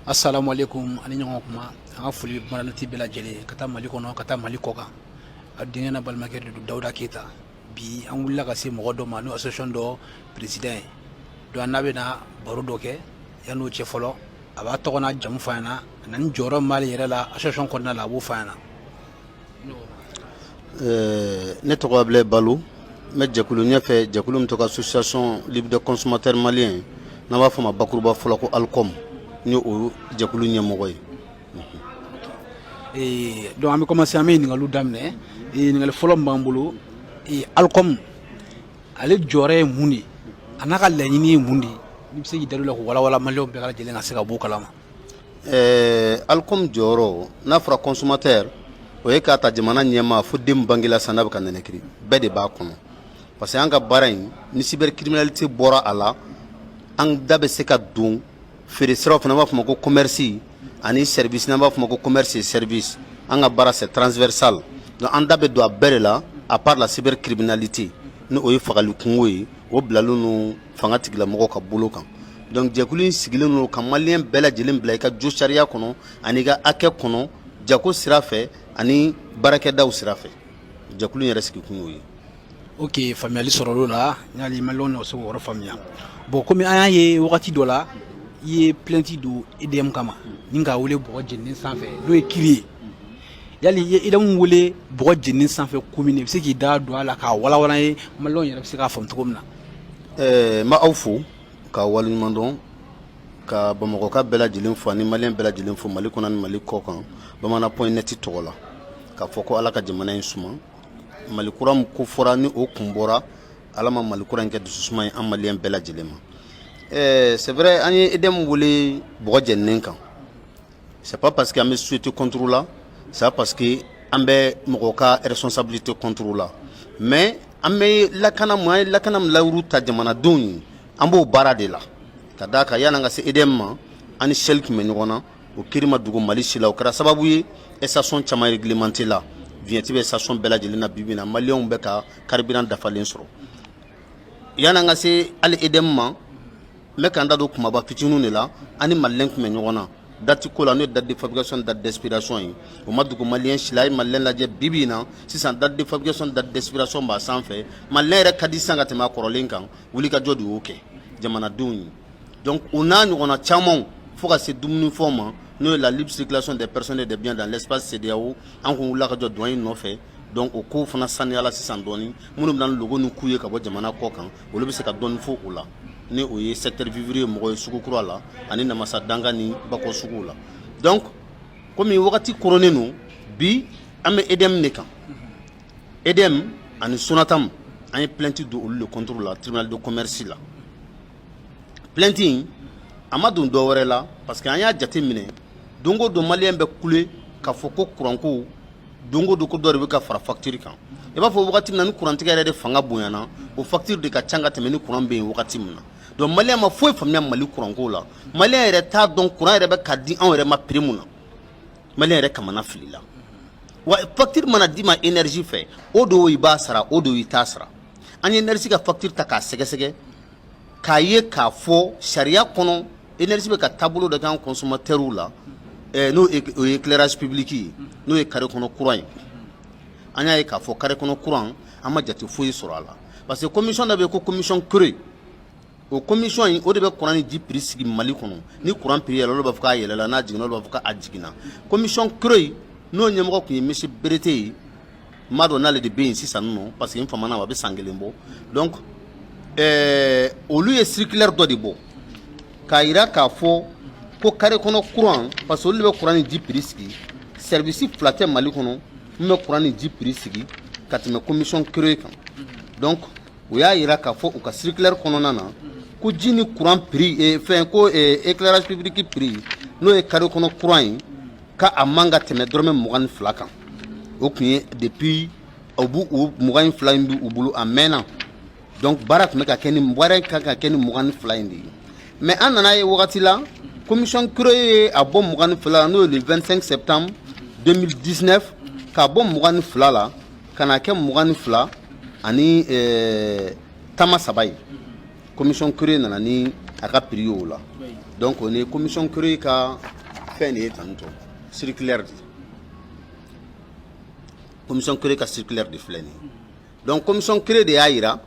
Assalamu alaikum ani ɲɔgɔn kuma an ka foli maranati bɛɛ lajɛlen ka taa Mali kɔnɔ ka taa Mali kɔkan a denkɛ n'a balimakɛ de don Dawuda Keyita bi an wulila ka se mɔgɔ dɔ ma n'o association dɔ président ye donc an n'a bɛna baro dɔ kɛ yan'o cɛ fɔlɔ a b'a tɔgɔ n'a jamu f'a ɲɛna ani jɔyɔrɔ min b'ale yɛrɛ la association kɔnɔna la a b'o f'a ɲɛna. Ne tɔgɔ Ablaye Balo n bɛ jɛkulu ɲɛfɛ jɛkulu min tɔgɔ association libre de consommateurs maliens n'an b'a fɔ ma bakuruba fɔlɔ ko ALCOM ni o jɛkulu ɲɛmɔgɔ ye. Donc an bɛ commencer an bɛ ɲininkaliw daminɛ ɲininkali fɔlɔ min b'an bolo ALCOM ale jɔyɔrɔ ye mun de ye a n'a ka laɲini ye mun de ye n'i bɛ se k'i da don o la k'o walawala maliyɛnw bɛɛ lajɛlen ka se ka bɔ o kalama. ALCOM jɔyɔrɔ n'a fɔra consommateur o ye k'a ta jamana ɲɛmaa fo den bangela san n'a bɛ ka nɛnɛkiri bɛɛ de b'a kɔnɔ parce que an ka baara in ni cybercriminalité bɔra a la an da bɛ se ka don feere siraw fana b'a fɔ ma ko commerce ani service n'an b'a fɔ ma ko commerce et service an ka baara c'est transversal donc an da bɛ don a bɛɛ de la à part la cybercriminalité ni o ye fagali kungo ye o bilalen no fanga tigilamɔgɔw ka bolo kan donc jɛkulu in sigilen no ka maliyɛn bɛɛ lajɛlen bila i ka jo sariya kɔnɔ ani i ka hakɛ kɔnɔ jago sira fɛ ani baarakɛdaw sira fɛ jɛkulu in yɛrɛ sigi kun y'o ye. Ok, faamuyali sɔrɔla la n y'ali maliyɛnw na o se k'o yɔrɔ faamuya bon komi an y'a ye wagati dɔ la i ye plainte don EDM kama ni k'a wele bɔgɔ jeninen sanfɛ n'o ye kiri ye yali i ye EDM wele bɔgɔ jeninen sanfɛ kun min na i bɛ se k'i da don a la k'a walawala ye maliyɛnw yɛrɛ bɛ se k'a faamu cogo min na. N b'aw fo k'a waleɲuman dɔn ka Bamakɔka bɛɛ lajɛlen fo ani maliyɛn bɛɛ lajɛlen fo Mali kɔnɔ ani Mali kɔkan Bamanan.net tɔgɔ la k'a fɔ ko Ala ka jamana in suma Mali kura min ko fɔra ni o kun bɔra Ala ma Mali kura in kɛ dususuma ye an maliyɛn bɛɛ lajɛlen ma. C'est vrai an ye EDM wele bɔgɔ jeninen kan c'est pas parce que an bɛ société contre la c'est parce que an bɛ mɔgɔ ka responsabilité contre la mais an bɛ lakana mun an ye lakana min lawuru ta jamanadenw ye an b'o baara de la ka d'a kan yan'an ka se EDM ma an ni Shell tun bɛ ɲɔgɔn na o kiri ma dogo Mali si la o kɛra sababu ye station caman réglementé la vignette bɛ station bɛɛ lajɛlen na bibi na maliyɛnw bɛ ka carburant dafalen sɔrɔ yan'an ka se hali EDM ma n bɛ k'an da don kumaba fitininw de la an ni maliyɛn tun bɛ ɲɔgɔn na date ko la n'o ye date de fabrication date d'expiration ye o ma dogo maliyɛn si la a ye maliyɛn lajɛ bibi in na sisan date de fabrication date d'expiration b'a sanfɛ maliyɛn yɛrɛ ka di sisan ka tɛmɛ a kɔrɔlen kan wulikajɔ de y'o kɛ jamanadenw ye donc o n'a ɲɔgɔnna camanw fo ka se dumunifɛnw ma n'o ye la libre circulation des personnes et des biens dans l'espace CEDEAO an kun wulila ka jɔ douane in nɔfɛ donc o ko fana saniyala sisan dɔɔni minnu bɛ na ni logo ni k'u ye ka bɔ jamana kɔ kan olu bɛ se ka dɔɔni fɔ o la ni o ye secteur vivrier mɔgɔ ye sugu kura la ani namasa danga ni bakɔ suguw la donc komi wagati koronnen no bi an bɛ EDM de kan EDM ani Sonatam an ye plainte don olu de contre la tribunal de commerce la plainte in a ma don dɔ wɛrɛ la parce que an y'a jate minɛ don o don maliyɛn bɛ kule k'a fɔ ko kuranko don o don ko dɔ de bɛ ka fara facture kan i b'a fɔ wagati min na ni kurantigɛ yɛrɛ de fanga bonyana o facture de ka ca ka tɛmɛ ni kuran bɛ yen wagati min na donc maliyɛn ma foyi faamuya Mali kuranko la maliyɛn yɛrɛ t'a dɔn kuran yɛrɛ bɛ ka di anw yɛrɛ ma prix mun na maliyɛn yɛrɛ kamana filila wa facture mana di ma énergie fɛ o don i b'a sara o don i t'a sara an ye énergie ka facture ta k'a sɛgɛsɛgɛ k'a ye k'a fɔ sariya kɔnɔ énergie bɛ ka taabolo dɔ kɛ an consommateurs la n'o ye éclairage public ye n'o ye carré kɔnɔ courant ye an y'a ye k'a fɔ carré kɔnɔ courant an ma jate foyi sɔrɔ a la parce que commission dɔ bɛ yen ko commission creux o commission in o de bɛ courant ni ji prix sigi Mali kɔnɔ ni courant prix yɛlɛla olu b'a fɔ k'a yɛlɛla n'a jiginna olu b'a fɔ k'a jiginna commission creux n'o ɲɛmɔgɔ tun ye monsieur Berete ye n m'a dɔn n'ale de bɛ yen sisan nɔ parce que n famana a bɛ san kelen bɔ donc olu ye circulaire dɔ de bɔ k'a yira k'a fɔ ko carré kɔnɔ courant parce que olu de bɛ courant ni ji prix sigi service fila tɛ Mali kɔnɔ min bɛ courant ni ji prix sigi ka tɛmɛ commission creux kan donc o y'a yira k'a fɔ u ka circulaire kɔnɔna na ko ji ni courant prix fɛn ko éclairage public prix n'o ye carré kɔnɔ courant ye ka a man ka tɛmɛ dɔrɔmɛ 22 kan o tun ye depuis o bu o 22 in bi u bolo a mɛnna donc baara tun bɛ ka kɛ ni baara kan ka kɛ ni 22 in de ye mais an nana ye wagati la commission creux ye a bɔ 22 la n'o ye le 25 septembre 2019 k'a bɔ 22 la ka na kɛ 22 ani tama saba ye commission creux nana ni a ka prix o la donc on est commission créée ka fait ne tanto circulaire commission créée ka circulaire de flène donc commission créée de aira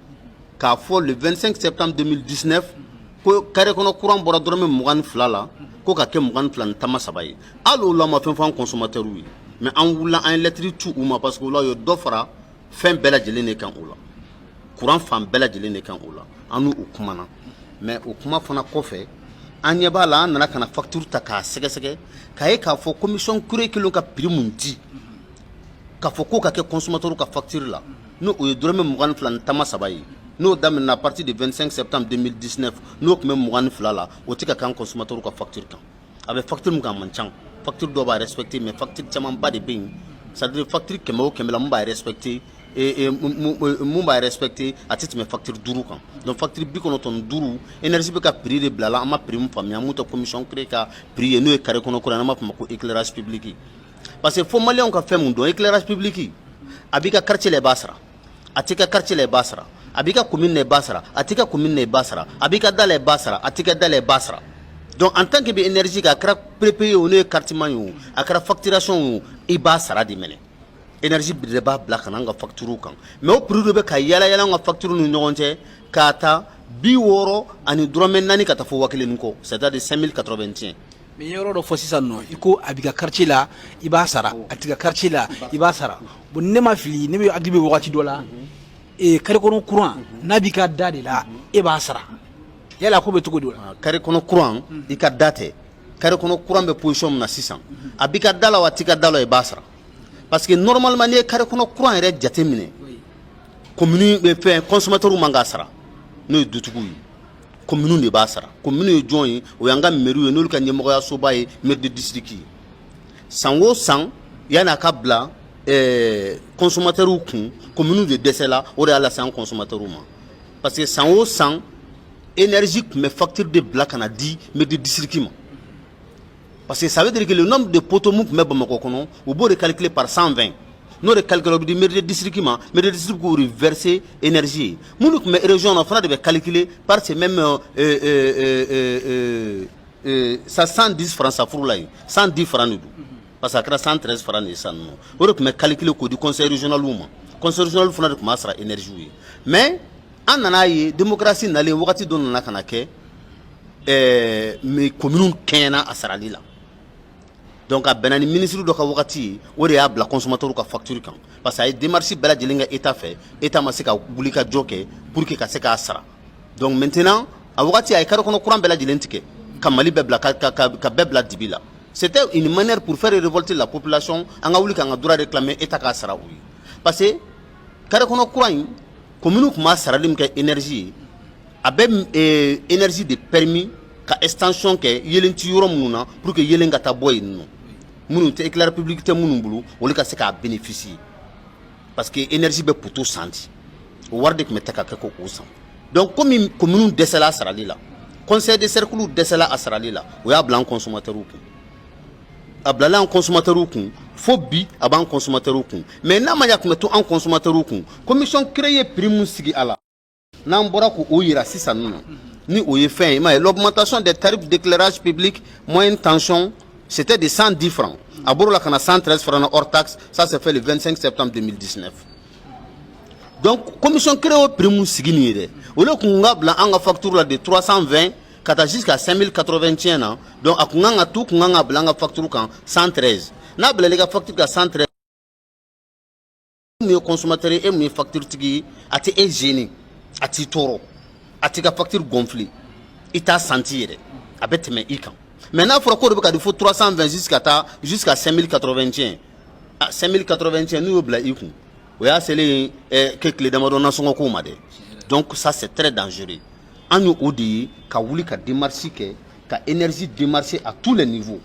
k'a fɔ le 25 septembre 2019 ko carré kono courant bɔra dɔrɔmɛ 22 la ko ka kɛ 22 ni tama saba ye hali o la ma fɛn fɔ an consommateur ye mais an wulila an ye lettre ci u ma parce que o la o ye dɔ fara fɛn bɛɛ lajɛlen de kan o la courant fan bɛɛ lajɛlen de kan o la an n'u kumana mais o kuma fana kɔfɛ an ɲɛ b'a la an nana ka na facture ta k'a sɛgɛsɛgɛ k'a ye k'a fɔ commission créée kelen ka prix mun di k'a fɔ k'o ka kɛ consommateur ka facture la n'o o ye dɔrɔmɛ 22 ni tama saba ye n'o daminɛ à partir du 25 septembre 2019 n'o tun bɛ 22 la o tɛ ka k'an consommateur ka facture kan a bɛ facture min kan man ca facture dɔw b'a respecté mais facture camanba de bɛ yen c'est à dire facture kɛmɛ o kɛmɛ la mun b'a respecté mun b'a respecté a tɛ tɛmɛ facture 5 kan donc facture 95 énergie bɛ ka prix de bila la an ma prix mun faamuya mun tɛ commission créée ka prix ye n'o ye carré kɔnɔ kuran an b'a fɔ o ma ko éclairage public parce que fo maliyɛnw ka fɛn mun dɔn éclairage public a b'i ka quartier la i b'a sara a t'i ka quartier la i b'a sara a b'i ka commune la i b'a sara a t'i ka commune la i b'a sara a b'i ka da la i b'a sara a t'i ka da la i b'a sara donc en tant que bɛ énergie kɛ a kɛra prépayé o n'o ye quartier ye o a kɛra facturation o i b'a sara de minɛ énergie de b'a bila ka na an ka facture kan mais o prix de bɛ ka yala yala an ka facture ni ɲɔgɔn cɛ k'a ta 60 ani dɔrɔmɛ 4 ka taa fɔ 1000 kɔ c'est à dire 5081 mais yɔrɔ dɔ fɔ sisan nɔ i ko a b'i ka quartier la i b'a sara a t'i ka quartier la i b'a sara bon ne ma fili ne bɛ hakili bɛ wagati dɔ la carré kɔnɔ courant n'a b'i ka da de la e b'a sara yala ko bɛ cogo di o la carré kɔnɔ courant i ka da tɛ carré kɔnɔ courant bɛ position min na sisan a b'i ka da la wa a t'i ka da la i b'a sara parce que normalement n'i ye carré kɔnɔ courant yɛrɛ jate minɛ commune fɛn consommateur man k'a sara n'o ye dutigiw ye commune de b'a sara commune ye jɔn ye o y'an ka mairie ye n'olu ka ɲɛmɔgɔyasoba ye maire de district ye san o san yanni a ka bila consommateur kun commune de dɛsɛ la o de y'a lase an consommateur ma parce que san o san énergie tun bɛ facture de bila ka na di maire de district ma parce que ça veut dire que le nombre de poteaux mun tun bɛ Bamakɔ kɔnɔ u b'o de calculer par 120 n'o de calculer o bɛ di maire de district ma maire de district k'o reverser énergie ye minnu tun bɛ région na o fana de bɛ calculer par ces mêmes ça 110 francs sa furu la ye 110 francs de don parce que a kɛra 113 francs de ye sisan nɔ o de tun bɛ calculer k'o di conseil régional ma conseil régional fana de tun b'a sara énergie ye mais an nana ye démocratie nalen wagati dɔ nana ka na kɛ mais commune kɛɲɛna a sarali la donc a bɛnna ni ministre dɔ ka wagati ye o de y'a bila consommateur ka facture kan parce que a ye démarche bɛɛ lajɛlen kɛ état fɛ état ma se ka wuli ka jɔ kɛ pour que ka se k'a sara donc maintenant a wagati a ye carré kɔnɔ courant bɛɛ lajɛlen tigɛ ka Mali bɛɛ bila ka bɛɛ bila dibi la c'était une manière pour faire révolter la population an ka wuli k'an ka droit réclamer état k'a sara u ye parce que carré kɔnɔ courant in commune tun b'a sarali min kɛ énergie ye a bɛ énergie de permis ka extension kɛ yelen ti yɔrɔ minnu na pour que yelen ka taa bɔ yen nɔ minnu tɛ éclairage public tɛ minnu bolo olu ka se k'a bénéficier parce que énergie bɛ poto san di o wari de tun bɛ ta ka kɛ ko o san donc comme commune dɛsɛla a sarali la conseil de cercle dɛsɛla a sarali la o y'a bila an consommateur kun a bilala an consommateur kun fo bi a b'an consommateur kun mais n'a ma ɲa tun bɛ to an consommateur kun commission créée prix mun sigi a la n'an bɔra k'o yira sisan nɔ ni o ye fɛn ye i m'a ye l'augmentation des tarifs d'éclairage public moyenne tension c'était de 110 francs a bɔr'o la ka na 113 francs hors taxe ça s'est fait le 25 septembre 2019 donc commission créée o prix mun sigi nin ye dɛ o le kun ka bila an ka facture la de 320 ka taa jusqu'à 5081 na donc a kun kan ka tu kun kan ka bila an ka facture kan 113 n'a bilala i ka facture kan 113 mun ye consommateur ye e mun ye facture tigi ye a tɛ e gêner a t'i tɔɔrɔ a t'i ka facture gonfler i t'a senti yɛrɛ a bɛ tɛmɛ i kan mais n'a fɔra k'o de bɛ ka di fo 320 jusqu'à 5081 5081 n'u y'o bila i kun o y'a selen kɛ tile damadɔ nasɔngɔ ko ma dɛ donc ça c'est très dangereux an y'o de ye ka wuli ka démarche kɛ ka énergie démarcher à tous les niveaux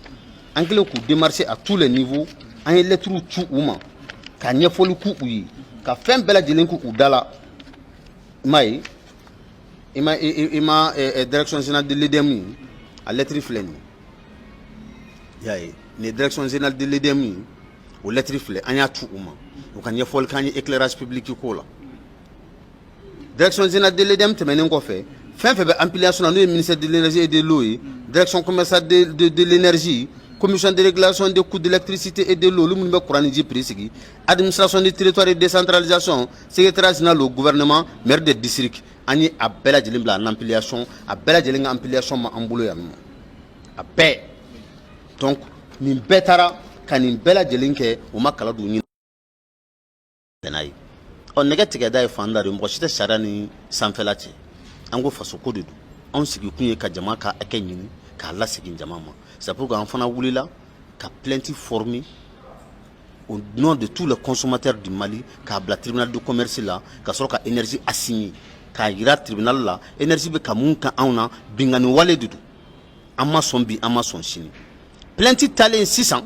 an kɛlen k'u démarcher à tous les niveaux an ye lettres ci u ma ka ɲɛfɔli k'u ye ka fɛn bɛɛ lajɛlen k'u da la i m'a ye i ma direction générale de l'EDM a lettre filɛ nin ye y'a ye nin direction générale de l'EDM o lettre filɛ an y'a ci u ma u ka ɲɛfɔli k'an ye éclairage public ko la direction générale de l'EDM tɛmɛnen kɔfɛ fin fait ampliation le ministère de l'énergie et de l'eau, direction commerciale de l'énergie, commission de régulation des coûts d'électricité et de l'eau, le monde courant prix, administration du territoire et décentralisation, secrétaire général au gouvernement, maire des districts, ani a bella de l'ampliation, a bella de l'ampliation ma amboulé a paix. Donc, ni betara kanin bella de l'inke ou ma kaladu ni denai. On négative d'ailleurs fanda de mbochite charani sans felati. Ango faso ko de du. On sigi kunye ka jama ka akenyini ka la sigi jama ma. C'est pourquoi on fana wulila ka plainte formée au nom de tous les consommateurs du Mali ka bla tribunal de commerce là ka soro ka énergie assignée ka ira tribunal là énergie be ka mun ka auna bingani wale dudu ama sombi ama son chini plainte talé 600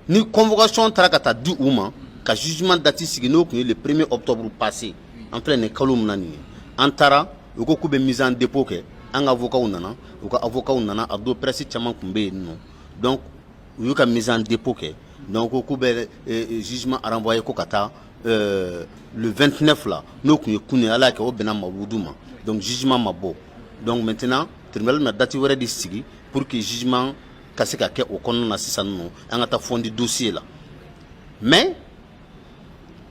ni convocation tarakata du ouma ka jugement dati sigino ko le 1er octobre passé en plein kalum nani antara ko ko be mise en dépôt ke un avocat ou nana ou ka avocat ou nana abdo presse chaman kumbe non donc ou ka mise en dépôt ke donc ko be jugement a renvoyé ko kata le 29 là no ko kuni ala ke o benam mabuduma donc jugement mabo donc maintenant tribunal na dati wéré di sigi pour que jugement kasika ke o kono na sisa no angata fondi dossier là mais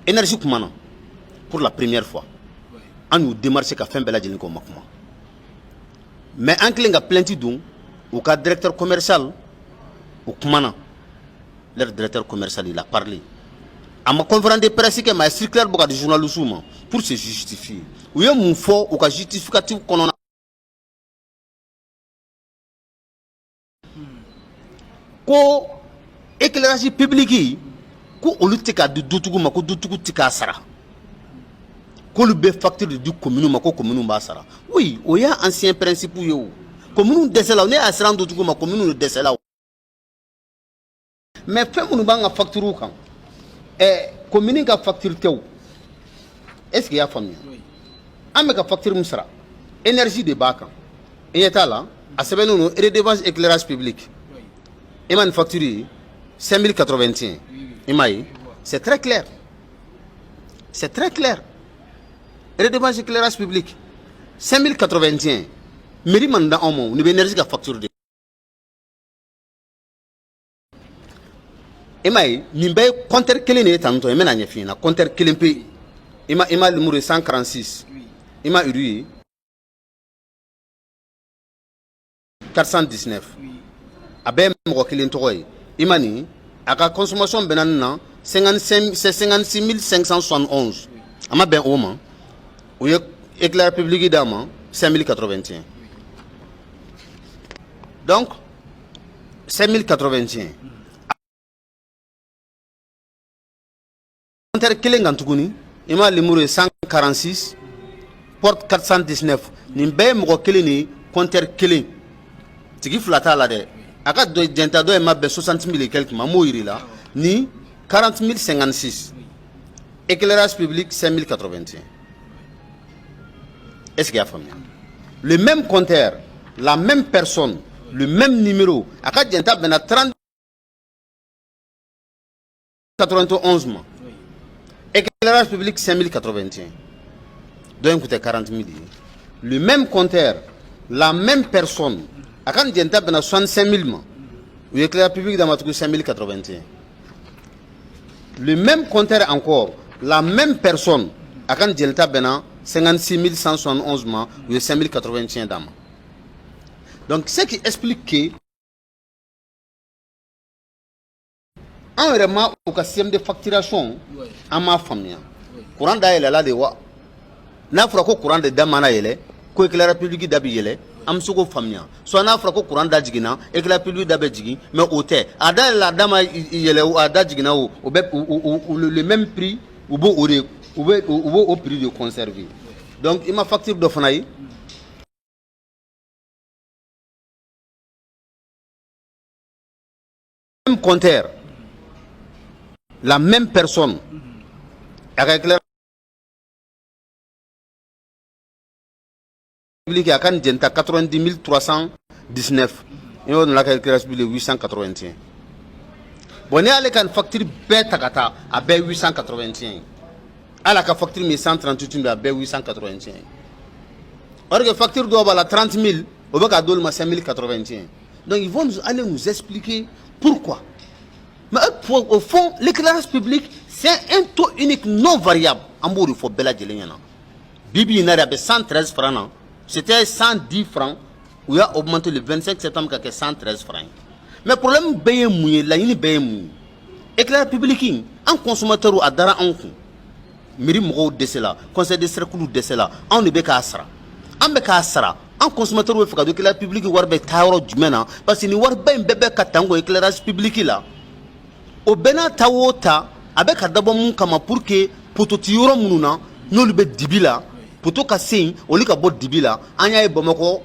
énergie kumana pour la première fois on nous démarche ka fin bela jeni ko makuma mais en clinga plainte dun au cas directeur commercial au kumana leur directeur commercial il a parlé à ma conférence de presse que ma circulaire boka de journalisme pour se justifier ou y a mon fort au cas justificatif qu'on a ko éclairage public ko olutika de dutugu mako dutugu tika sara ko le be facteur de du commune mako commune ba sara oui o ya ancien principe yo commune desela on est à sara dutugu mako commune desela mais fait mon banga facture kan commune ka facture tew est-ce qu'il y a famille ame ka facture musara énergie de baka et état là a sebeno redevance éclairage public et manufacturier 5081 c'est très clair, c'est très clair. Redevance éclairage public 5081 mairie manda en mon énergie ka facture de Emaï, nimbe compteur kelen est tanto emena nyefina compteur kelen pe ima le mur 146 ima uri 419 abe mo kelen toy imani aka consommation benanna 56 571 ama ben oma ou éclairage public dama 5081 donc 5081 compteur kelen ngantuguni ima le mur 146 porte 419 nimbe mo kelen ni compteur kelen tigi flata la de aka do jenta do e mabbe 60 000 et quelques mamo là ni 40 056 éclairage public 5081 est-ce qu'il y a famille le même compteur la même personne le même numéro aka jenta bena 30 91 mois éclairage public 5081 donc coûte 40 000 le même compteur la même personne akan jenta bena 65 000 mois ou éclairage public dans ma 5081 le même compteur encore la même personne akan jenta bena 56 171 mois ou 5081 dama donc ce qui explique que en vraiment au système de facturation à ma famille courant d'ailleurs là de wa na fura ko courant de damana yele ko éclairage public dabi yele am suko famille so na fura ko courant da jigina éclairage public dabe jigi mais hôtel ada la dama yele ou ada jigina ou le même prix ou beau au prix de conserver donc il m'a facture de fanaï même compteur la même personne avec l'éclairage public à kan jenta 90 319 et on a l'éclairage public 881 bon et allez kan facture bête kata à 881 à la facture 138 à 881 Alors que facture doit avoir 30 000, on va donner 5 081. Donc ils vont aller nous expliquer pourquoi. Mais au fond, l'éclairage public, c'est un taux unique non variable. En il faut bella djeliana. Bibi n'a pas 113 francs. C'était 110 francs. On a augmenté le 25 septembre à 113 francs. Mais le problème, c'est que l'éclairage public, un consommateur a dara en coup. Miri mɔgɔw dɛsɛ la conseil de cercle dɛsɛ la anw de bɛ k'a sara an bɛ k'a sara an consommateur bɛ fɛ ka don éclairage public wari bɛ taa yɔrɔ jumɛn na parce que ni wari ba in bɛɛ bɛ ka tan ko éclairage public la o bɛɛ n'a ta o ta a bɛ ka dabɔ mun kama pour que poto ti yɔrɔ minnu na n'olu bɛ dibi la poto ka se yen olu ka bɔ dibi la an y'a ye bamakɔ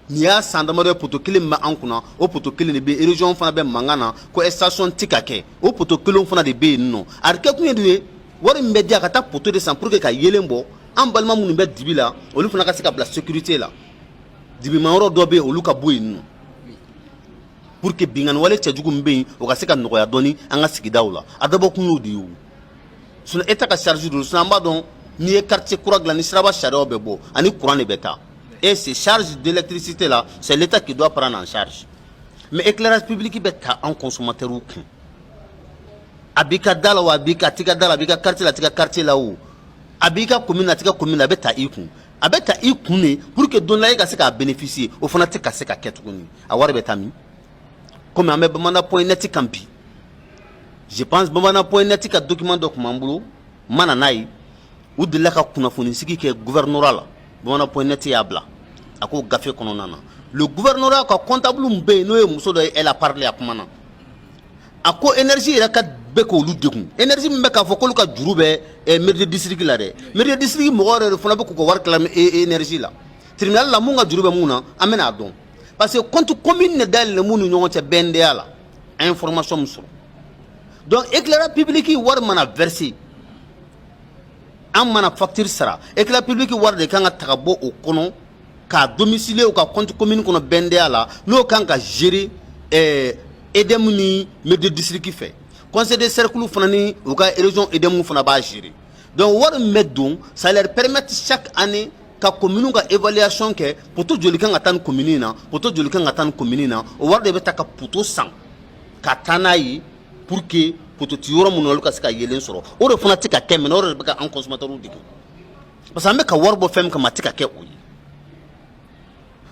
n'i y'a san damadɔ ye poto kelen min bɛ an kunna o poto kelen de bɛ région fana bɛ mankan na ko station ti ka kɛ o poto kelen fana de bɛ yen nɔ a kɛ kun ye de ye wari min bɛ di a ka taa poto de san pour que ka yelen bɔ an balima minnu bɛ dibi la olu fana ka se ka bila sécurité la dibima yɔrɔ dɔ bɛ yen olu ka bɔ yen nɔ pour que bingani wale cɛjugu min bɛ yen o ka se ka nɔgɔya dɔɔni an ka sigidaw la a dabɔ kun y'o de ye o sinon e ta ka charge don sinon an b'a dɔn n'i ye quartier kura dilan ni siraba sariyaw bɛ bɔ ani courant de bɛ taa et ces charges d'électricité là c'est l'État qui doit prendre en charge mais éclairage public bɛ ta an consommateur kun abika dala wa abika tika dala abika quartier la tika quartier la ou abika commune la tika commune la beta ikun abeta ikune pour que don la ka se ka bénéficier au fana tika se ka ketuguni a wari beta mi comme ambe bamana point net campi je pense bamana point net ka document bulu mana nai ou de la ka kunafoni siki ke gouvernorat la bamana point net ya bla ako gafe kono nana le gouvernorat ka comptable mbe no e muso do elle a parlé akumana ako énergie la ka beko lu dekun énergie mbe ka fo ko lu ka juru be mairie district la de mairie district mo gore fo na beko ko war clame énergie la tribunal la munga juru be muna amena don parce que compte commune ne dal le munu nyongo te bende ala information muso donc éclairage public war mana verser am mana facture sara éclairage public war de kanga takabo o kono ka domicile o ka compte commune kono bende ala no kanga gérer edem ni mairie district fait conseil de cercle fana ni o ka région edem fana ba gérer donc war medon ça leur permet chaque année ka commune ka évaluation ke poto joli kan atan commune na poto joli kan atan commune na o war de beta ka poto 100 ka tanayi pour que poto ti yoro mun ka ska yelen soro o de fana tika kemme no de ka en consommateur u diko parce que me ka war bo fem ka matika ke o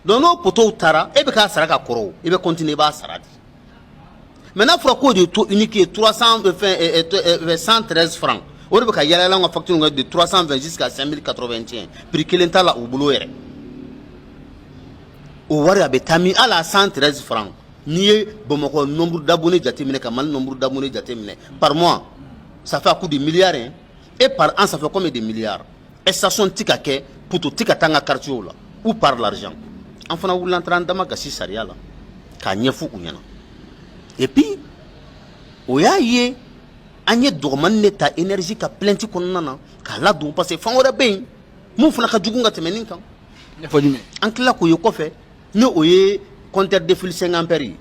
donc no poto tara e be ka sara ka koro e be continuer ba sara maintenant il faut de taux unique 113 francs on peut y aller la facture de 320 jusqu'à 5081 prix que l'enta la au boulot est au wari abetami à la 113 francs ni bomoko nombre d'abonnés jatemine kamal nombre d'abonnés jatemine par mois ça fait un coup de milliards hein? Et par an ça fait combien de milliards et ça sont tikake pour tout tikatanga quartier là ou par l'argent enfin on l'entrant dans ma gasi saria là ka nyefu unyana. Et puis, oya ye anye dorman neta énergie ka plenty konana ka la do parce que fa ora ben mon funa ka jugunga temenin kan en kila ko yoko fe ne oye compteur de fil 5 ampères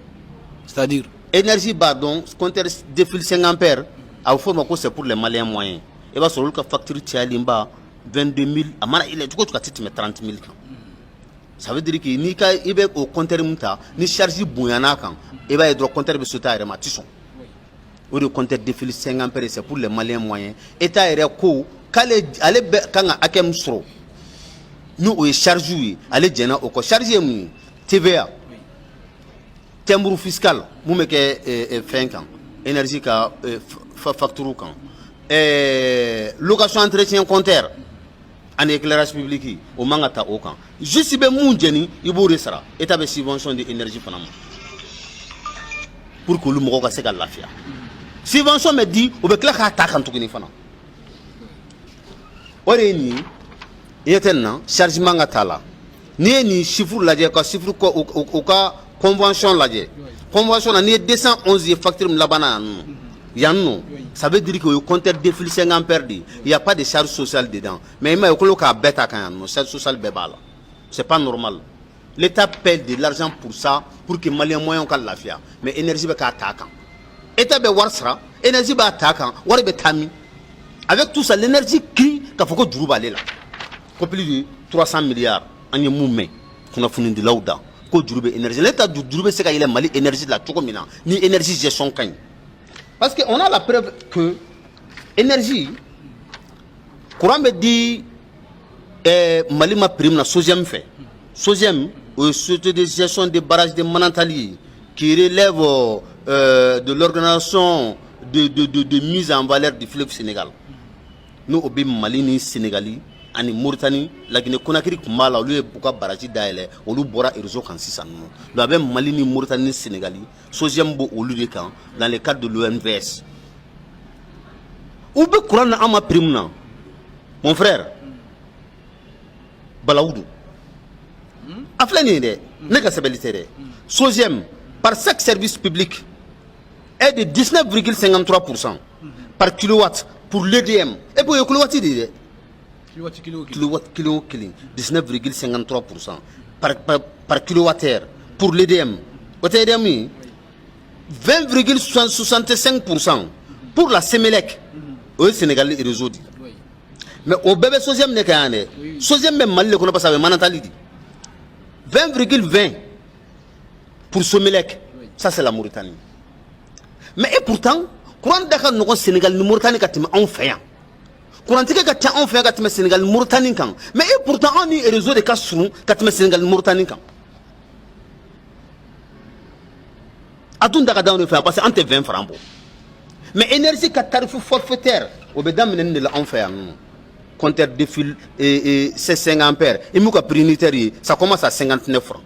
c'est-à-dire énergie ba donc compteur de fil 5 ampères a forme ko c'est pour les maliens moyens et ba so ka facture tialimba 22 000 amana il est du coup tu ka titi 30 000 kan. Ça veut dire que ni ka ibe au compteur muta ni charge bouyana kan et va être compteur be sota re matison ou le compteur de fil 5 ampères c'est pour les maliens moyens état ere ko kale ale kanga akem sro nous o charge wi ale jena o ko charge mu TVA timbre fiscal mu meke fin kan énergie ka facture kan location entretien compteur en éclairage public au mangata au camp juste be mun jeni ibore sara état be subvention de énergie fanama pour que le moko ka se ka lafia subvention me dit o be kla ka ta kan tukini fana ore ni yetenna charge mangata la ni chiffre la je ka chiffre ko o ka convention la je convention na ni 211 facture la bana yanno ça veut dire que le compteur défile 5 ampères il y a pas de charge sociale dedans mais il m'a dit que bêta quand non charge sociale bébala c'est pas normal l'état paie de l'argent pour ça pour que malien moyen ka lafia mais énergie ba ka attaquant état be warsra énergie ba attaquant war be tami avec tout ça l'énergie qui ka foko djuru balé là plus de 300 milliards an ye mun mɛn kunnafonidilaw da ko juru bɛ énergie ne ta juru bɛ se ka yɛlɛ Mali énergie la cogo min na ni énergie gestion ka ɲi parce que on a la preuve que énergie courant bɛ di Mali ma prime na SOGEM fɛ SOGEM o ye société de gestion des barrages de Manantali qui relève de l'organisation de mise en valeur du fleuve Sénégal nous o bɛ Mali ni Sénégali ani Mauritanie la Guinée Conakry tun b'a la olu ye u ka baraji dayɛlɛ olu bɔra réseau kan sisan ninnu donc a bɛ Mali ni Mauritanie ni Sénégali SOGEM b'o olu de kan dans le cadre de l'OMVS u bɛ courant na an ma prime na mon frère Balaoudou a filɛ nin ye dɛ ne ka sɛbɛnni tɛ dɛ SOGEM par chaque service public est de 19,53% par kilowatt pour l'EDM et pour le kilowatt de dɛ kilowatt kilo kelen 19,53% par kilowattheure pour l'EDM o tɛ EDM ye 20,65% pour la Sémélec o ye Sénégal réseau di mais au bébé SOGEM ne kan yan dɛ SOGEM bɛ Mali le kɔnɔ parce que a bɛ Manantali di 20,20 pour Sémélec ça c'est la Mauritanie mais et pourtant courant da ka nɔgɔn Sénégal ni Mauritanie ka tɛmɛ anw fɛ yan courant tigɛ ka ca anw fɛ yan ka tɛmɛ Sénégal ni Mauritanie kan mais et pourtant anw ni réseau de ka surun ka tɛmɛ Sénégal ni Mauritanie kan a dun da ka d'anw de fɛ yan parce que an tɛ 20 francs bɔ mais énergie ka tarif forfaitaire o bɛ daminɛ nin de la anw fɛ yan ninnu compteur de fil c'est 5 ampères et m'u ka prix unitaire ça commence à 59 francs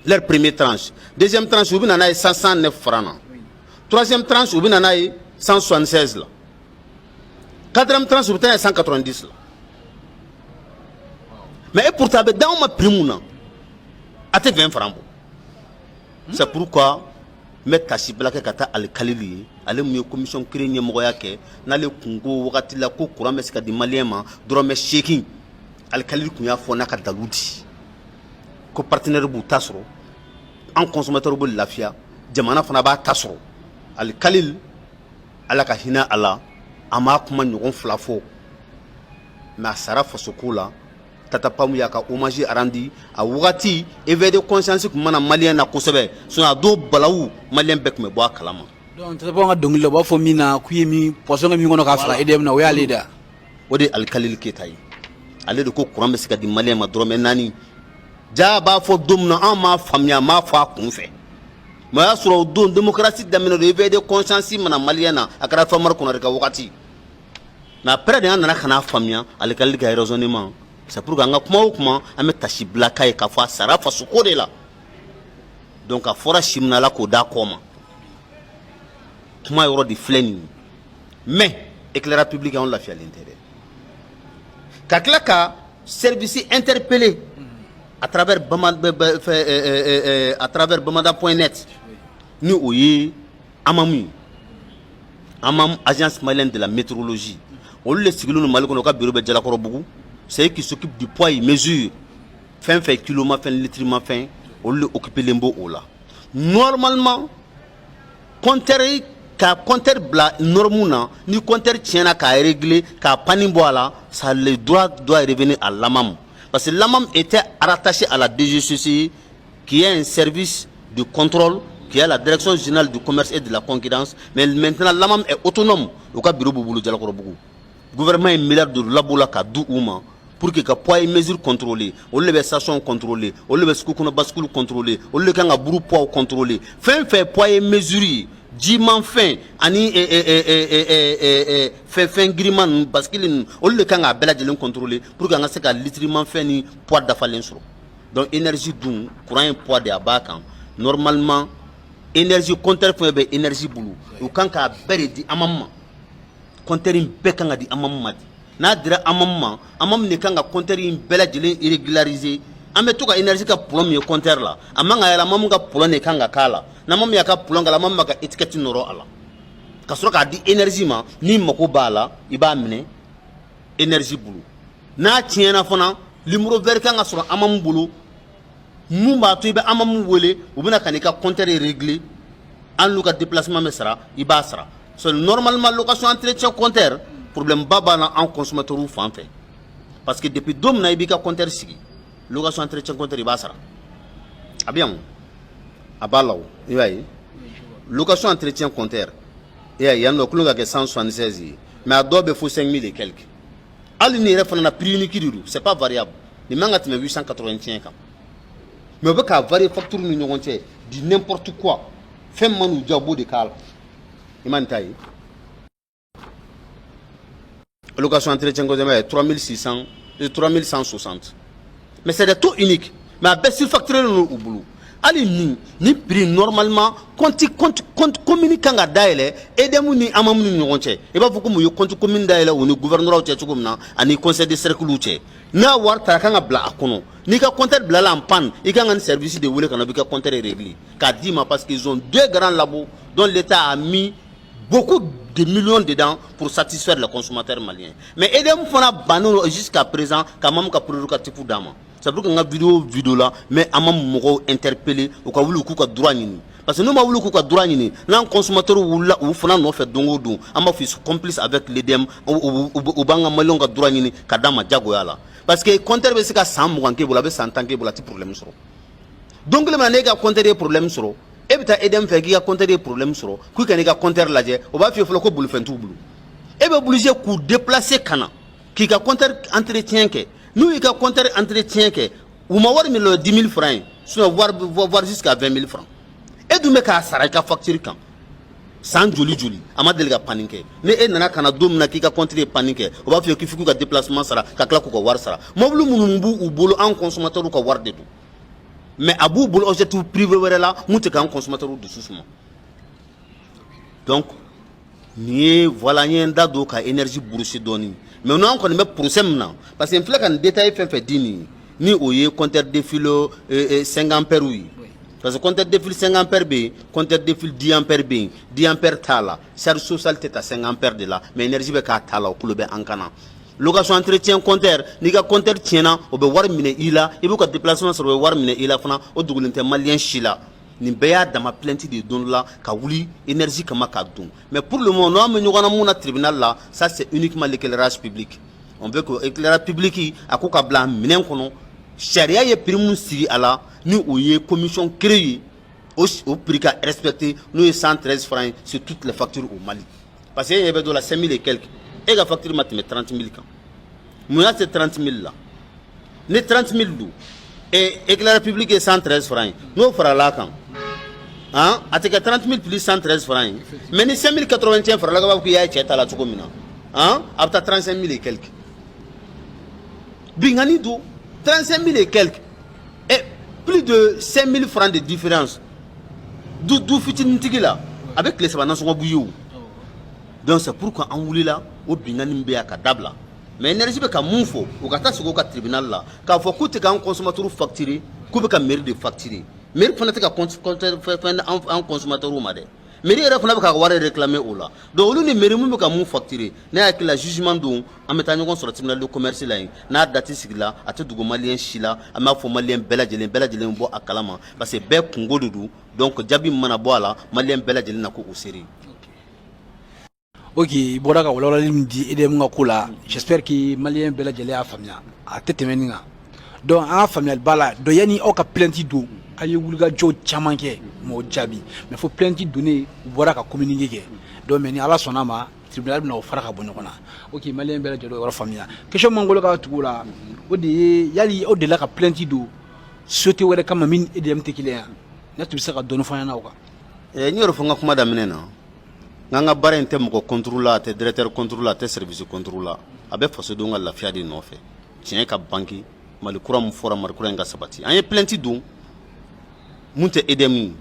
leur première tranche deuxième tranche u bɛ na n'a ye 109 francs na troisième tranche u bɛ na n'a ye 176 la quatrième tranche u bɛ taa n'a ye 190 la mais et pourtant a bɛ d'anw ma prix mun na a tɛ 20 francs bɔ c'est pourquoi n bɛ tasi bila kɛ ka taa Alikalili ye ale mun ye commission créée ɲɛmɔgɔya kɛ n'ale kun ko wagati la ko courant bɛ se ka di maliyɛn ma dɔrɔmɛ 8 Alikalili kun y'a fɔ n'a ka dalu di ko partenaire b'u ta sɔrɔ an consommateur bɛ lafiya jamana fana b'a ta sɔrɔ Alikalili ala ka hinɛ a la a m'a kuma ɲɔgɔn fila fɔ mais a sara fasoko la Tata Pamou y'a ka hommage rendu a wagati éveil de conscience kun mana maliyɛn na kosɛbɛ sinon a don balawu maliyɛn bɛɛ kun bɛ bɔ a kalama donc Tata Pamou ka dɔnkili la u b'a fɔ min na k'u ye min poisson kɛ min kɔnɔ k'a faga EDM na o y'ale da o de ye Alikalili Keyita ye ale de ko courant bɛ se ka di maliyɛn ma dɔrɔmɛ 4 jaa b'a fɔ don min na an m'a faamuya an m'a fɔ a kun fɛ mais o y'a sɔrɔ o don démocratie daminɛ do éveil de conscience mana maliyɛn na a kɛra Famara Konare ka wagati mais après de an nana ka n'a faamuya Alikalili ka raisonnement c'est pour que an ka kuma o kuma an bɛ tasi bila k'a ye k'a fɔ a sara fasoko de la donc a fɔra siminala k'o d'a kɔ ma kuma yɔrɔ de filɛ nin ye mais éclairage public anw lafiyalen tɛ dɛ ka tila ka service interpellé à travers bamada.net ni o ye AMAM ye AMAM agence malienne de la météorologie olu le sigilen don Mali kɔnɔ ka bureau bɛ Jalakɔrɔbugu c'est eux qui s'occupent du poids et mesure fɛn fɛn kilo ma fɛn litre ma fɛn olu le occupelen b'o o la normalement compteur ka compteur bila norme na ni compteur tiɲɛna k'a régler k'a panne bɔ a la ça le doit revenir à l'AMAM parce que l'AMAM était rattaché à la DGCC qui est un service de contrôle qui est la direction générale du commerce et de la concurrence mais maintenant l'AMAM est autonome au cas bureau bubulu Jalakɔrɔbugu gouvernement est milliard de labola ka du uma pour que ka poids et mesure contrôler olu le bɛ station contrôler olu le bɛ sugu kɔnɔ bascule contrôler olu le kan ka buru poids contrôler fɛn fɛn poids et mesure ye jiman fɛn ani fɛn giriman ninnu bascule ninnu olu le kan k'a bɛɛ lajɛlen contrôler pour que an ka se ka litriman fɛn ni poids dafalen sɔrɔ donc énergie dun courant ye poids de a b'a kan normalement énergie compteur fɛn bɛ énergie bolo u kan k'a bɛɛ de di AMAM ma compteur in bɛɛ kan ka di AMAM ma de n'a dira AMAM ma AMAM de kan ka compteur in bɛɛ lajɛlen régulariser an bɛ to ka énergie ka plomb ye compteur la a man ka yɛlɛ AMAM ka plomb de kan ka k'a la n'a AMAM y'a ka plomb k'a la AMAM b'a ka étiquette nɔrɔ a la ka sɔrɔ k'a di énergie ma ni mago b'a la i b'a minɛ énergie bolo n'a tiɲɛna fana numéro vert kan ka sɔrɔ AMAM bolo mun b'a to i bɛ AMAM wele u bɛna ka n'i ka compteur régler an l'u ka déplacement bɛ sara i b'a sara so normalement location entretien compteur problème ba b'a la an consommateur fan fɛ parce que depuis don min na i b'i ka compteur sigi location entretien compteur i b'a sara a bɛ yan o a b'a la o i b'a ye location entretien compteur i y'a ye yan nɔ kulo ka kɛ 176 ye mais a dɔw bɛ fo 5000 et quelques hali ni yɛrɛ fana na prix unique de don c'est pas variable nin man ka tɛmɛ 881 kan mais o bɛ k'a varier facture ni ɲɔgɔn cɛ di n'importe quoi fɛn man n'u diya o b'o de k'a la i ma nin ta ye location entretien compteur 3160 mais c'est des taux uniques mais a bɛɛ surfacturé no u bolo hali ni prix normalement compte commune kan ka dayɛlɛ EDM ni AMAM ni ɲɔgɔn cɛ i b'a fɔ ko mun ye compte commune dayɛlɛ o ni gouverneur cɛ cogo min na ani conseil de cercle cɛ n'a wari taara kan ka bila a kɔnɔ n'i ka compteur bilala en panne i kan ka nin service de wele ka na i ka compteur régler k'a d'i ma parce qu'ils ont deux grands labos dont l'État a mis beaucoup de millions dedans pour satisfaire les consommateurs maliens mais EDM fana banno jusqu'à présent ka mam ka prérogative d'a ma c'est pour que nga vidéo là mais AMAM mɔgɔw interpeller u ka wuli k'u ka droit ɲini parce que n'u ma wuli k'u ka droit ɲini n'an consommateur wulila u fana nɔfɛ don o don an b'a fɔ ils sont complices avec l'EDM u b'an ka maliyɛnw ka droit ɲini ka d'a ma jagoya la parce que compteur bɛ se ka san 20 k'e bolo a bɛ san 10 k'e bolo a tɛ problème sɔrɔ donc kelen na n'e ka compteur ye problème sɔrɔ e bɛ taa EDM fɛ k'i ka compteur ye problème sɔrɔ k'u ka n'i ka compteur lajɛ o b'a f'i ye fɔlɔ ko bolifɛn t'u bolo e bɛ obligé k'u déplacer ka na k'i ka compteur entretien kɛ n'u y'i ka compteur entretien kɛ u ma wari min 10 000 francs ye sinon voire jusqu'à 20 000 francs e dun bɛ k'a sara i ka facture kan san joli a ma deli ka panne kɛ ni e nana ka na don min na k'i ka compteur ye panne kɛ o b'a f'i ye k'i f'i ka déplacement sara ka tila k'u ka wari sara mobile minnu b'u bolo an consommateur ka wari de don mais a b'u bolo objectif privé wɛrɛ la mun tɛ k'an consommateur dusu suma donc nin ye voilà n ye n da don ka énergie bourse dɔɔni mais n'an kɔni bɛ procès min na parce que n filɛ ka nin détail fɛn fɛn di nin ni o ye compteur défile 5 ampères ye parce que compteur défile 5 ampères bɛ yen compteur défile 10 ampères bɛ yen 10 ampères t'a la charge sociale tɛ ta 5 ampères de la mais énergie bɛ k'a t'a la o kulo bɛ an kana location entretien compteur n'i ka compteur tiɲɛna o bɛ wari minɛ i la i b'u ka déplacement sɔrɔ o bɛ wari minɛ i la fana o dogolen tɛ maliyɛn si la nin bɛɛ y'a dama plainte de don la ka wuli énergie kama k'a dun mais pour le moment n'an bɛ ɲɔgɔn na mun na tribunal la ça c'est uniquement l'éclairage public on veut que éclairage public a ko ka bila minɛn kɔnɔ sariya ye prix mun sigi a la ni o ye commission créée o prix ka respecté n'o ye 113 francs sur toutes les factures au Mali parce que e ɲɛ bɛ dɔ la 5 000 et quelques e ka facture ma tɛmɛ 30 000 kan mun y'a se 30 000 la ni 30 000 don éclairage public ye 113 francs n'o farala a kan hein a tɛ kɛ 30 000 plus 113 francs mais ni 5 081 farala ka b'a fɔ k'i y'a cɛ ta la cogo min na hein a bɛ taa 35 000 et quelques bingani don 35 000 et quelques et plus de 5 000 francs de différence du fitinintigi la a bɛ tile saba nasɔngɔ b'u ye o donc c'est pourquoi an wulila o bingani min bɛ yan ka dabila mais énergie bɛ ka mun fɔ o ka taa sigi o ka tribunal la k'a fɔ k'u tɛ k'an consommateur facturer k'u bɛ ka mairie de facturer mairie fana tɛ ka fɛn an consommateur ma dɛ mairie yɛrɛ fana bɛ ka wari réclamer o la donc olu ni mairie mun bɛ ka mun facturer ne hakili la jugement don an bɛ taa ɲɔgɔn sɔrɔ tribunal de commerce la yen n'a date sigila a tɛ dogo maliyɛn si la an b'a fɔ maliyɛn bɛɛ lajɛlen bɔ a kalama parce que bɛɛ kungo de don donc jaabi min mana bɔ a la maliyɛn bɛɛ lajɛlen na ko o seere. Ok, bɔra ka walawalali min di EDM ka ko la j'espère que maliyɛn bɛɛ lajɛlen y'a faamuya a tɛ tɛmɛ nin kan donc an ka faamuyali b'a la donc yanni aw ka plainte don a ye wulikajɔw caman kɛ m'o jaabi mais fo plainte donnen u bɔra ka communiqué kɛ donc mais ni ala sɔnna ma tribunal bɛna o fara ka bɔ ɲɔgɔn na ok maliyɛn bɛɛ lajɛlen o yɔrɔ faamuya question min bolo ka tugu la o de ye yali aw delila ka plainte don société wɛrɛ kama min EDM tɛ kelen yan ne tun bɛ se ka dɔɔni fɔ an ɲɛna o kan. n y'o de fɔ n ka kuma daminɛ na n ka baara in tɛ mɔgɔ contrôle la a tɛ directeur contrôle la a tɛ service contrôle la a bɛ fasodenw ka lafiya de nɔfɛ tiɲɛ ka banki mali kura min fɔra mali kura in ka sabati an ye plainte don mun tɛ EDM ye n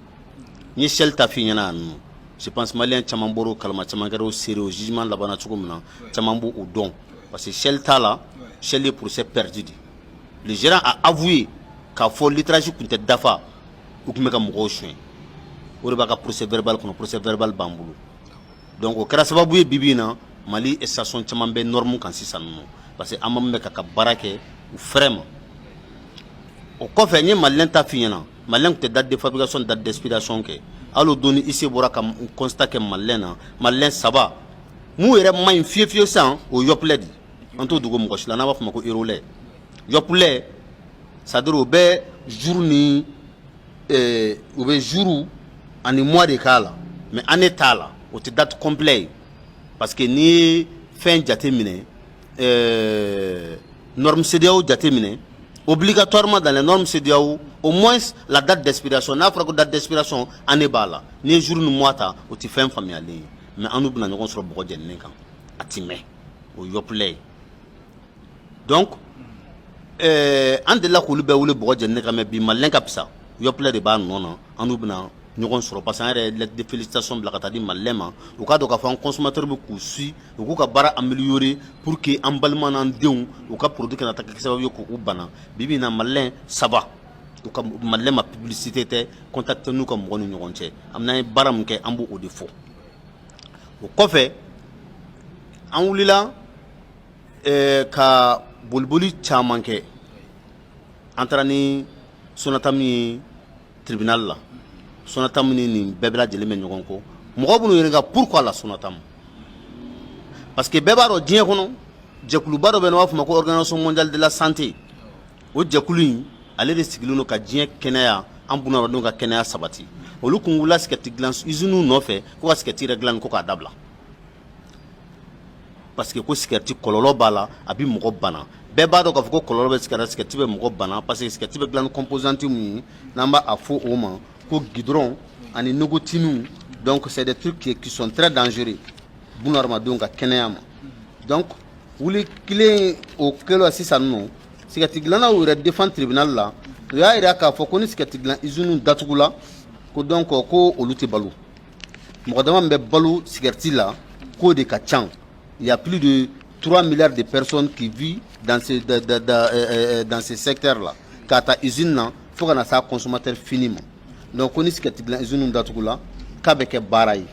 ye Shell ta f'i ɲɛna yan nɔ je pense maliyɛn caman bɔra o kalama caman kɛra o seere o jugement labanna cogo min na caman b'o dɔn parce que Shell ta la Shell ye procès perdu de le gérant a avoué k'a fɔ litrage tun tɛ dafa u tun bɛ ka mɔgɔw suɲɛ o de b'a ka procès verbal kɔnɔ procès verbal b'an bolo donc o kɛra sababu ye bibi in na Mali station caman bɛ norme kan sisan nɔ parce que an ma mɛn ka baara kɛ u fɛrɛ ma o kɔfɛ n ye maliyɛn ta f'i ɲɛna maliyɛn tun tɛ date de fabrication date d'expiration kɛ hali o don ni IC bɔra ka constat kɛ maliyɛn na maliyɛn 3 mun yɛrɛ ma ɲi fiye sisan o Yoplait de an t'o dogo mɔgɔ si la n'an b'a fɔ o ma ko Eurolait Yoplait c'est-à-dire au bɛ jour ni au bɛ jour ani mois de k'a la mais année t'a la o tɛ date complet parce que n'i ye fɛn jate minɛ norme CEDEAO jate minɛ obligatoirement dans les normes CEDEAO au moins la date d'expiration n'a fɔra ko date d'expiration année b'a la n'i ye jour ni mois ta o tɛ fɛn faamuyalen ye mais an n'u bɛna ɲɔgɔn sɔrɔ bɔgɔ jɛninen kan a ti mɛn o yɔpilɛ donc an delila k'olu bɛɛ wele bɔgɔ jɛninen kan mais bi maliyɛn ka fisa yɔpilɛ de b'a nɔ na an n'u bɛna ɲɔgɔn sɔrɔ parce que an yɛrɛ lettre de félicitation bila ka taa di maliyɛn ma u k'a dɔn k'a fɔ an consommateur bɛ k'u suit u k'u ka baara améliorer pour que an balima n'an denw u ka produit kana taa kɛ sababu ye k'u bana bi bi in na maliyɛn saba u ka maliyɛn ma publicité tɛ contacter n'u ka mɔgɔ ni ɲɔgɔn cɛ an bɛna baara min kɛ an b'o de fɔ o kɔfɛ an wulila ka boliboli caman kɛ an taara ni Sonatam ye tribunal la Sonatam ni nin bɛɛ bɛ lajɛlen bɛ ɲɔgɔn kɔ mɔgɔ minnu ɲininka pourquoi la Sonatam parce que bɛɛ b'a dɔn diɲɛ kɔnɔ jɛkuluba dɔ bɛ yen nɔ b'a fɔ ma ko organisation mondiale de la santé o jɛkulu in ale de sigilen don ka diɲɛ kɛnɛya an bunahadamadenw ka kɛnɛya sabati olu kun wulila sigɛriti dilan usine nɔfɛ ko ka sigɛriti yɛrɛ dilan ko k'a dabila parce que ko sigɛriti kɔlɔlɔ b'a la a bɛ mɔgɔ bana bɛɛ b'a dɔn k'a fɔ ko kɔlɔlɔ bɛ sigɛriti bɛ mɔgɔ bana parce que sigɛriti bɛ dilan ni composante min ye n'an b'a fɔ o ma ko goudron ani nicotine donc c'est des trucs qui sont très dangereux bunahadamadenw ka kɛnɛya ma donc wuli kelen o kɛlen la sisan nɔ sigɛriti dilannaw yɛrɛ défend tribunal la u y'a yira k'a fɔ ko ni sigɛriti dilan usine datugula ko donc ko olu tɛ balo mɔgɔ dama min bɛ balo sigɛriti la k'o de ka ca il y a plus de 3 milliards de personnes qui vivent dans ces secteurs là k'a ta usine na fo ka na s'a consommateur fini ma donc ko ni sigɛriti dilan usine datugula k'a bɛ kɛ baara ye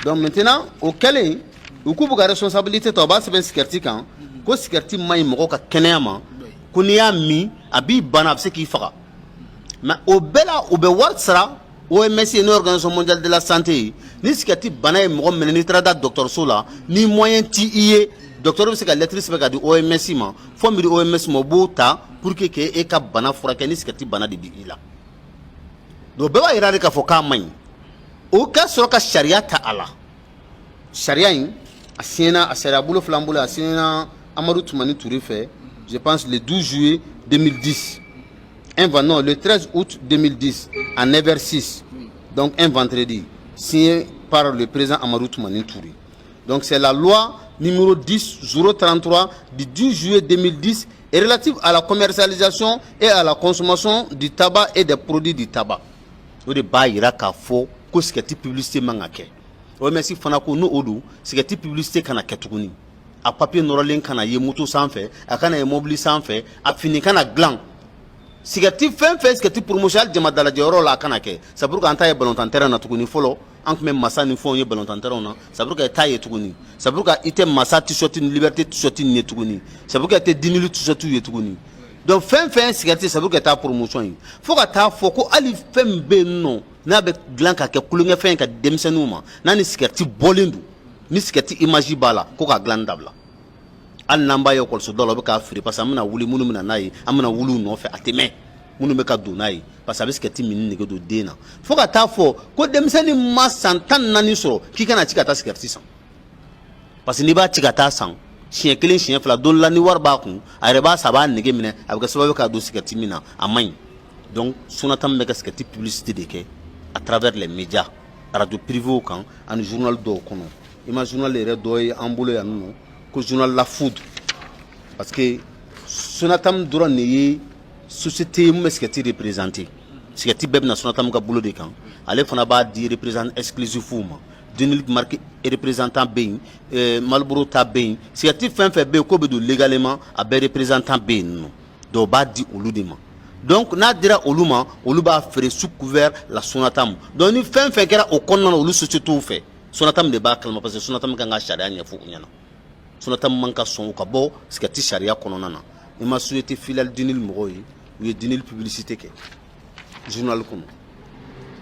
donc maintenant o kɛlen u k'u bɛ ka responsabilité ta u b'a sɛbɛn sigɛriti kan ko sigɛriti man ɲi mɔgɔ ka kɛnɛya ma ko n'i y'a min a b'i bana a bɛ se k'i faga mais o bɛɛ la u bɛ wari sara OMS ye n'organisation mondiale de la santé ni sigɛriti bana ye mɔgɔ minɛ n'i taara da dɔgɔtɔrɔso la ni moyen t'i ye docteur bɛ se ka lettre sɛbɛn ka di OMS ma fo min di OMS ma o b'o ta pour que k'e ka bana furakɛ ni sigɛriti bana de b'i la donc bɛɛ b'a yira de k'a fɔ k'a man ɲi o ka sɔrɔ ka sariya ta a la sariya in a signera a sariya bolo fila bolo a signera Amadou Toumani Touré fɛ je pense le 12 juillet 2010 non, le 13 août 2010 à 9h06 donc un vendredi signé par le président Amadou Toumani Touré donc c'est la loi numéro 10-033 du 10 juillet 2010 et relative à la commercialisation et à la consommation du tabac et des produits du tabac o de b'a yira k'a fɔ ko sigɛriti publicité man ka kɛ OMS fana ko n'o don sigɛriti publicité kana kɛ tuguni a papier nɔrɔlen kana ye moto sanfɛ a kana ye mobili sanfɛ a fini kana dilan sigɛriti fɛn fɛn sigɛriti promotion hali jama dalajɛyɔrɔ la a kana kɛ c'est pour que an ta ye balontan terrain na tuguni fɔlɔ an tun bɛ masa ni fɛnw ye balontan terrain na c'est pour que i t'a ye tuguni c'est pour que i tɛ masa t-shirt ni liberté t-shirt ni ye tuguni c'est pour que i tɛ dinili t-shirt ye tuguni donc fɛn fɛn sigɛriti c'est pour que i t'a promotion ye fo ka taa fɔ ko hali fɛn min bɛ yen nɔ n'a bɛ dilan ka kɛ kulonkɛfɛn ye ka di denmisɛnninw ma n'a ni sigɛriti bɔlen don ni sigɛriti image b'a la ko k'a dilan dabila hali n'an b'a ye ekɔliso dɔw la u bɛ k'a feere parce que an bɛna wuli minnu bɛna n'a ye an bɛna wuli u nɔfɛ a tɛ mɛn minnu bɛ ka don n'a ye parce que a bɛ sigɛriti min nege don den na fo ka taa fɔ ko denmisɛnnin ma san 14 sɔrɔ k'i kana ci ka taa sigɛriti san parce que n'i b'a ci ka taa san siɲɛ kelen siɲɛ fila don la ni wari b'a kun a yɛrɛ b'a san a b'a nege minɛ a bɛ kɛ sababu k'a don sigɛriti min na a man ɲi donc Sonatam bɛ ka sigɛriti publicité de kɛ à travers les médias radio privés kan ani journal dɔw kɔnɔ i ma journal yɛrɛ dɔ ye an bolo yan nɔ ko journal La Foudre parce que Sonatam dɔrɔn de ye société mun bɛ sigɛriti représenté sigɛriti bɛɛ bɛna Sonatam ka bolo de kan ale fana b'a di représentant exclusif ma Denil marqué représentant bɛ yen Marlboro ta bɛ yen sigɛriti fɛn fɛn bɛ yen k'o bɛ don légalement a bɛɛ représentant bɛ yen nɔ dɔw b'a di olu de ma donc n'a dira olu ma olu b'a feere sous couvert la Sonatam donc ni fɛn fɛn kɛra o kɔnɔna na olu sociétés fɛ Sonatam de b'a kalama parce que Sonatam kan ka sariya ɲɛfɔ u ɲɛna Sonatam man ka sɔn u ka bɔ sigɛriti sariya kɔnɔna na i ma société filiale Denil mɔgɔw ye u ye Denil publicité kɛ journal kɔnɔ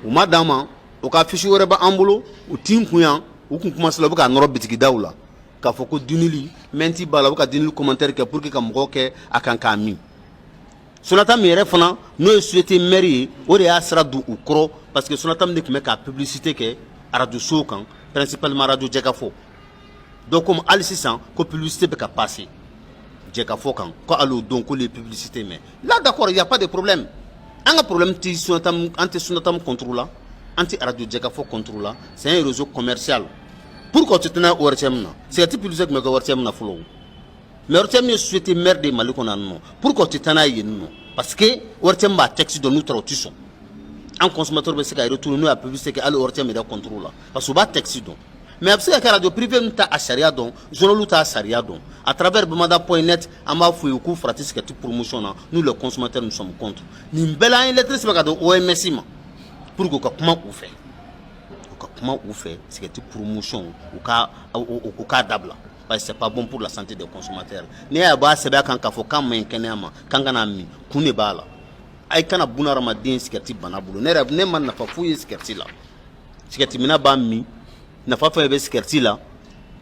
u ma d'an ma o ka fiche wɛrɛ b'an bolo u t'i kun yan u kun commencé la u bɛ k'a nɔrɔ bitigidaw la k'a fɔ ko Denil mɛnti b'a la u bɛ ka Denil commentaire kɛ pour que ka mɔgɔw kɛ a kan k'a min Sonatam yɛrɛ fana n'o ye société mairie ye o de y'a sira don u kɔrɔ parce que Sonatam de tun bɛ ka publicité kɛ radio sow kan principalement radio Jɛkafɔ donc comme hali sisan ko publicité bɛ ka passer Jɛkafɔ kan ko hali o don ko les publicités mais là d'accord il y a pas de problème an ka problème ti Sonatam an tɛ Sonatam contre la an tɛ radio Jɛkafɔ contre la c'est un réseau commercial pourquoi tu tenais au RTM na c'est publicité tun bɛ kɛ RTM na fɔlɔ mais RTM ye société mère de Mali kɔnɔ yan nɔ pourquoi tu tenais yen nɔ parce que RTM b'a texte dɔn n'u taara o ti sɔn an consommateur bɛ se ka retourner n'o y'a publicité kɛ hali RTM yɛrɛ contrôle la parce que u b'a texte dɔn mais a bɛ se ka kɛ radio privé ninnu t'a sariya dɔn journalistes t'a sariya dɔn à travers bamada.net an b'a fɔ u ye k'u farati cigarette promotion na nous les consommateurs nous sommes contre nin bɛɛ la an ye lettre sɛbɛn ka di OMS ma pour que u ka kuma u fɛ cigarette promotion u k'a dabila parce que c'est pas bon pour la santé des consommateurs ne y'a b'a sɛbɛn kan k'a fɔ k'an maɲi kɛnɛya ma k'an kana min kun de b'a la ay kana buna hadamaden cigarette bana bolo ne ma nafa foyi ye cigarette la cigarette mina b'a min nafa fɛn bɛ cigarette la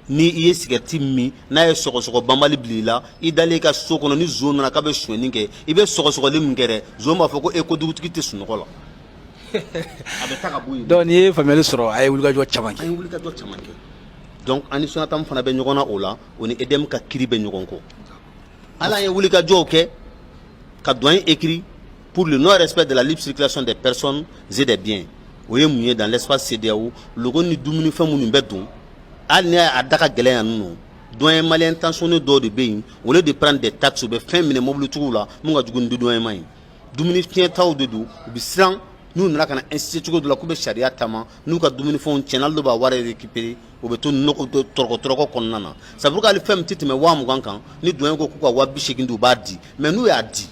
ni i ye cigarette min n'a ye sɔgɔsɔgɔ banbali bila i la i dalen i ka so kɔnɔ ni zon nana k'a bɛ sonyɛni kɛ i bɛ sɔgɔsɔgɔli min kɛ dɛ zon b'a fɔ ko ko dugutigi tɛ sunɔgɔ la a bɛ taa ka bɔ yen donc n'i ye faamuyali sɔrɔ a ye wulikajɔ caman kɛ donc ani Sonatam fana bɛ ɲɔgɔn na o la o ni EDM ka kiri bɛ ɲɔgɔn kɔ ala ye wulikajɔw kɛ ka doyen écrit pour le non-respect de la libre circulation des personnes et des biens o ye mun ye dans l'espace CEDEAO logo ni dumunifɛn minnu bɛ don hali ni a da ka gɛlɛn yan nɔ doyen malien intentionné dɔw de bɛ yen au lieu de prendre des taxes u bɛ fɛn minɛ mobilitigiw la mun ka jugu ni doyen ma ye dumuni tiɲɛtaw de don u bɛ siran n'u nana ka na insisté cogo dɔ la k'u bɛ sariya taama n'u ka dumunifɛnw tiɲɛna hali dɔw b'a wari récupérer u bɛ to tɔrɔkɔ kɔnɔna na c'est pour que hali fɛn min tɛ tɛmɛ 20,000 kan ni doyen ko k'u ka 80,000 di u b'a di mais n'u y'a di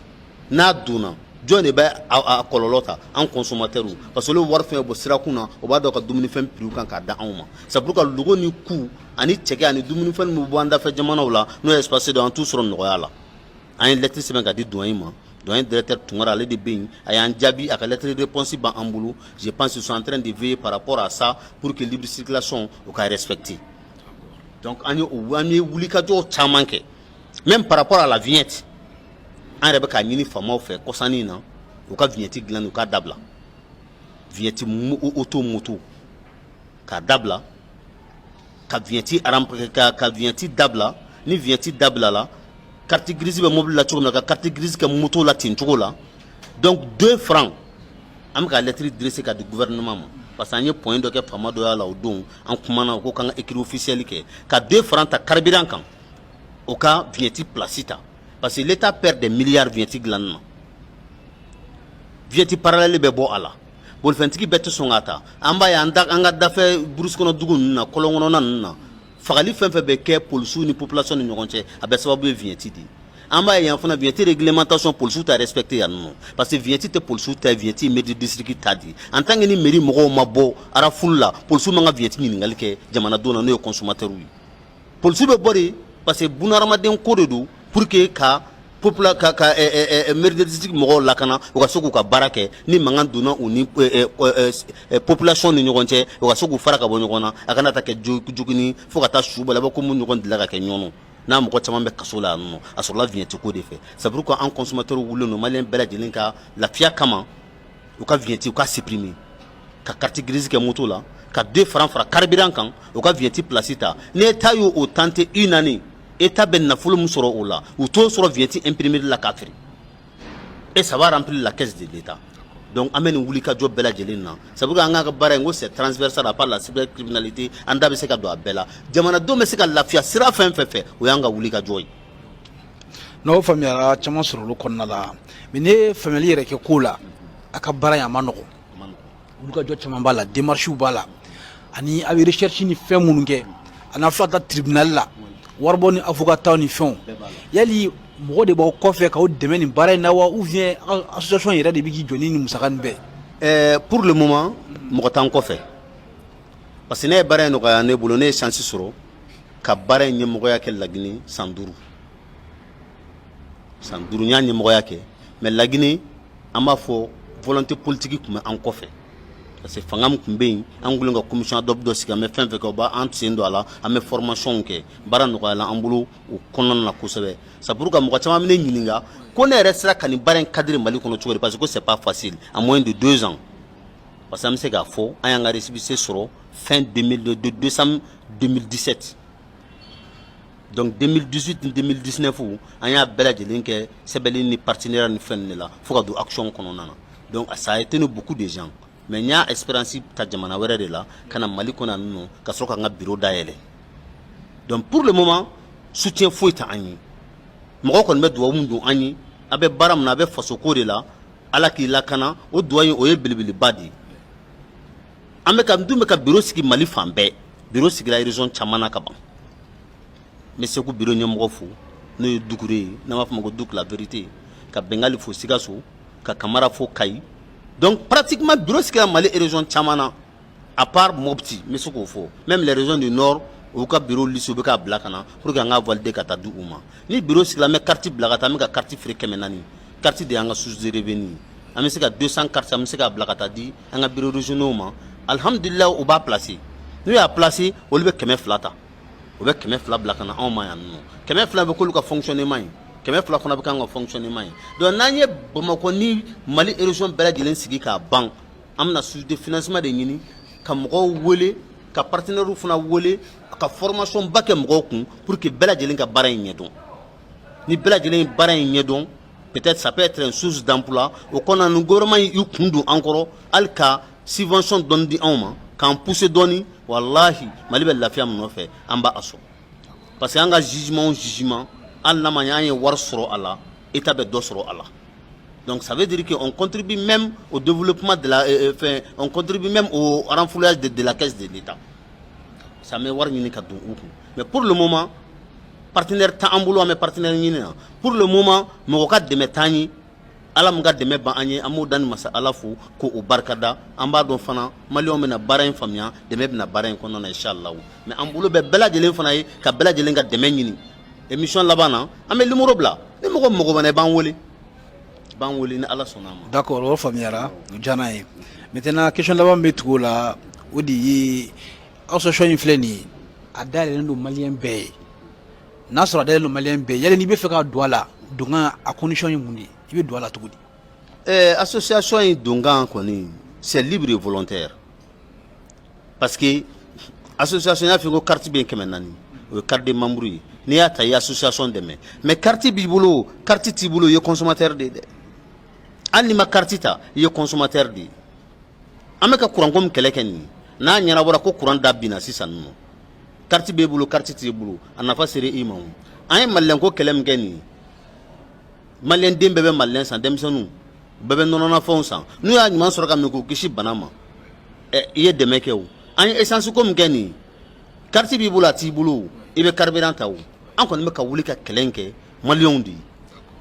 n'a donna jɔn de bɛ a kɔlɔlɔ ta an consommateurs parce que olu wari fɛn bɔ sirakun na o b'a dɔn ka dumunifɛn prix kan k'a da anw ma c'est pour que logo ni ku ani cɛkɛ ani dumunifɛn min bɛ bɔ an dafɛ jamanaw la n'o ye espace dɔ an t'u sɔrɔ nɔgɔya la an ye lettre sɛbɛn ka di doyen ma doyen directeur Tunkara ale de bɛ yen a y'an jaabi a ka lettre réponse b'an bolo je pense qu'ils sont en train de veiller par rapport à ça pour que libre circulation o ka respecter donc an ye wulikajɔ caman kɛ même par rapport à la vignette an yɛrɛ bɛ k'a ɲini faamaw fɛ kɔsannin na u ka vignette dilan u ka dabila vignette auto moto k'a dabila ka vignette ka vignette dabila ni vignette dabila la carte grise bɛ mobile la cogo min na ka carte grise kɛ moto la ten cogo la donc 2 francs an bɛ ka lettre dressée ka di gouvernement ma parce que an ye point dɔ kɛ faama dɔ y'a la o don an kumana ko k'an ka écrit officiel kɛ ka 2 francs ta carburant kan o ka vignette place ta parce que l'État perd des milliards vignette dilanni na vignette parallèle bɛ bɔ a la bolifɛntigi bɛɛ tɛ sɔn ka ta an b'a ye an ka dafɛ burusi kɔnɔ dugu ninnu na kɔlɔn kɔnɔna ninnu na fagali fɛn fɛn bɛ kɛ polisiw ni population ni ɲɔgɔn cɛ a bɛ sababu ye vignette de an b'a ye yan fana vignette réglementation polisiw t'a respecté yan nɔ parce que vignette tɛ polisiw ta vignette mairie district ta di en tant que ni mairie mɔgɔw ma bɔ arafulu la polisiw man ka vignette ɲininkali kɛ jamanadenw na n'o ye consommateurs ye polisiw bɛ bɔ de parce que bunahadamaden ko de don pour que ka mairie district mɔgɔw lakana u ka se k'u ka baara kɛ ni mankan donna u ni population ni ɲɔgɔn cɛ u ka se k'u fara ka bɔ ɲɔgɔn na a kana taa kɛ jogini fo ka taa su bɔ la i b'a ko mun ɲɔgɔn delila ka kɛ ɲɔnɔ n'a mɔgɔ caman bɛ kaso la yan nɔ a sɔrɔla vignette ko de fɛ c'est pourquoi an consommateurs wulilen don maliyɛn bɛɛ lajɛlen ka lafiya kama u ka vignette u ka supprimer ka carte grise kɛ moto la ka 2 francs fara carburant kan u ka vignette place ta ni État y'o tenter une année État bɛ nafolo min sɔrɔ o la u t'o sɔrɔ vignette imprimée la k'a feere et ça va remplir la caisse de l'État donc an bɛ nin wulikajɔ bɛɛ lajɛlen na c'est pour que an ka baara in ko c'est transversal à part la cybercriminalité an da bɛ se ka don a bɛɛ la jamanadenw bɛ se ka lafiya sira fɛn fɛn fɛ o y'an ka wulikajɔ ye n'o faamuyara caman sɔrɔ olu kɔnɔna la mais n'i ye faamuyali yɛrɛ kɛ ko la a ka baara in a ma nɔgɔn wulikajɔ caman b'a la démarches b'a la ani a bɛ recherche ni fɛn minnu kɛ a n'a fila taa tribunal la waribɔ ni avocat ni fɛnw yali mɔgɔ de b'aw kɔfɛ k'aw dɛmɛ nin baara in na wa ou bien association yɛrɛ de bɛ k'i jɔ ni nin musaka nin bɛɛ pour le moment mɔgɔ t'an kɔfɛ parce que ne ye baara in nɔgɔya ne bolo ne ye chance sɔrɔ ka baara in ɲɛmɔgɔya kɛ Laginɛ san 5 n y'a ɲɛmɔgɔya kɛ mais Laginɛ an b'a fɔ volonté politique tun bɛ an kɔfɛ parce que fangam kumbe an gulun ka commission dɔ sigi an bɛ fɛn fɛn kɛ o b'a an sen don a la an bɛ formation kɛ baara nɔgɔya la an bolo o kɔnɔna na kosɛbɛ c'est pour que mɔgɔ caman bɛ ne ɲininka ko ne yɛrɛ sera ka nin baara in cadre Mali kɔnɔ cogo di parce que c'est pas facile en moins de 2 ans parce que an bɛ se k'a fɔ an y'an ka récépissé sɔrɔ fin 2017 donc 2018 ni 2019 an y'a bɛɛ lajɛlen kɛ sɛbɛnni ni partenaire ni fɛn de la fo ka don action kɔnɔna na donc ça a été beaucoup de gens mais n y'a espérance ta jamana wɛrɛ de la ka na Mali kɔnɔ yan nɔ ka sɔrɔ ka n ka bureau dayɛlɛ donc pour le moment soutien foyi tɛ an ye mɔgɔ kɔni bɛ duwawu min don an ye a bɛ baara min na a bɛ fasoko de la ala k'i lakana o duwawu in o ye belebeleba de ye an bɛ ka n dun bɛ ka bureau sigi Mali fan bɛɛ bureau sigira région caman na ka ban n bɛ segu bureau ɲɛmɔgɔ fo n'o ye Dukure ye n'an b'a fɔ ma ko Duk la vérité ka Bengali fo Sikaso ka Kamara fo Kayi donc pratiquement bureau sigira Mali région caman na à part Mopti n bɛ se k'o fɔ même les régions du nord u ka bureau liste u bɛ k'a bila ka na pour que an ka valider ka taa di u ma ni bureau sigila an bɛ carte bila ka taa an bɛ ka carte feere 400 carte de y'an ka source de revenu an bɛ se ka 200 carte an bɛ se k'a bila ka taa di an ka bureau régionaux ma alhamdulillah u b'a placer n'u y'a placer olu bɛ 200 ta u bɛ 200 bila ka na anw ma yan nɔ 200 bɛ k'olu ka fonctionnement ye 200 fana bɛ k'an ka fonctionnement ye donc n'an ye Bamakɔ ni Mali région bɛɛ lajɛlen sigi k'a ban an bɛna source de financement de ɲini ka mɔgɔw wele ka partenaires fana wele ka formation ba kɛ mɔgɔw kun pour que bɛɛ lajɛlen ka baara in ɲɛdɔn ni bɛɛ lajɛlen ye baara in ɲɛdɔn peut-être ça peut être une source d'emploi o kɔnɔna ni gouvernement y'u kun don an kɔrɔ hali ka subvention dɔɔni di anw ma k'an pousser dɔɔni wallahi Mali bɛ lafiya min nɔfɛ an b'a sɔrɔ parce que an ka jugement hali n'a ma ɲɛ an ye wari sɔrɔ a la état bɛ dɔ sɔrɔ a la donc ça veut dire qu'on contribue même au développement de la on contribue même au renflouage de la caisse de l'État ça me wari ɲini ka don u kun mais pour le moment partenaire t'an bolo an bɛ partenaire ɲini na pour le moment mɔgɔ ka dɛmɛ t'an ye ala min ka dɛmɛ ban an ye an b'o da ni masa ala fo ko o barikada an b'a dɔn fana maliyɛnw bɛna baara in faamuya dɛmɛ bɛna baara in kɔnɔna na inchallah mais an bolo bɛ bɛɛ lajɛlen fana ye ka bɛɛ lajɛlen ka dɛmɛ ɲini émission laban na an bɛ numéro bila ni mɔgɔ mɔgɔ bana i b'an wele ni ala sɔnna ma d'accord o faamuyara o diyara n ye maintenant question laban bɛ tugu o la o de ye association in filɛ nin ye a dayɛlɛlen don maliyɛn bɛɛ ye n'a sɔrɔ a dayɛlɛlen don maliyɛn bɛɛ ye yali n'i bɛ fɛ ka don a la donkan a condition ye mun de ye i bɛ don a la cogo di association in donkan kɔni c'est libre et volontaire parce que association y'a fɔ ko carte bɛ yen 400 o ye carte de membre ye n'i y'a ta i ye association dɛmɛ mais carte b'i bolo carte t'i bolo i ye consommateur de ye dɛ hali n'i ma carte ta i ye consommateur de ye an bɛ ka courant ko min kɛlɛ kɛ nin ye n'a ɲɛnabɔra ko courant da binna sisan nɔ carte b'e bolo carte t'i bolo a nafa sera i ma o an ye maliyɛn ko kɛlɛ min kɛ nin ye maliyɛn den bɛɛ bɛ maliyɛn san denmisɛnninw bɛɛ bɛ nɔnɔnafɛnw san n'u y'a ɲuman sɔrɔ ka min k'u kisi bana ma i ye dɛmɛ kɛ o an ye essence ko min kɛ nin ye carte b'i bolo a t'i bolo i bɛ carburant ta o an kɔni bɛ ka wuli ka kɛlɛ in kɛ maliyɛnw de ye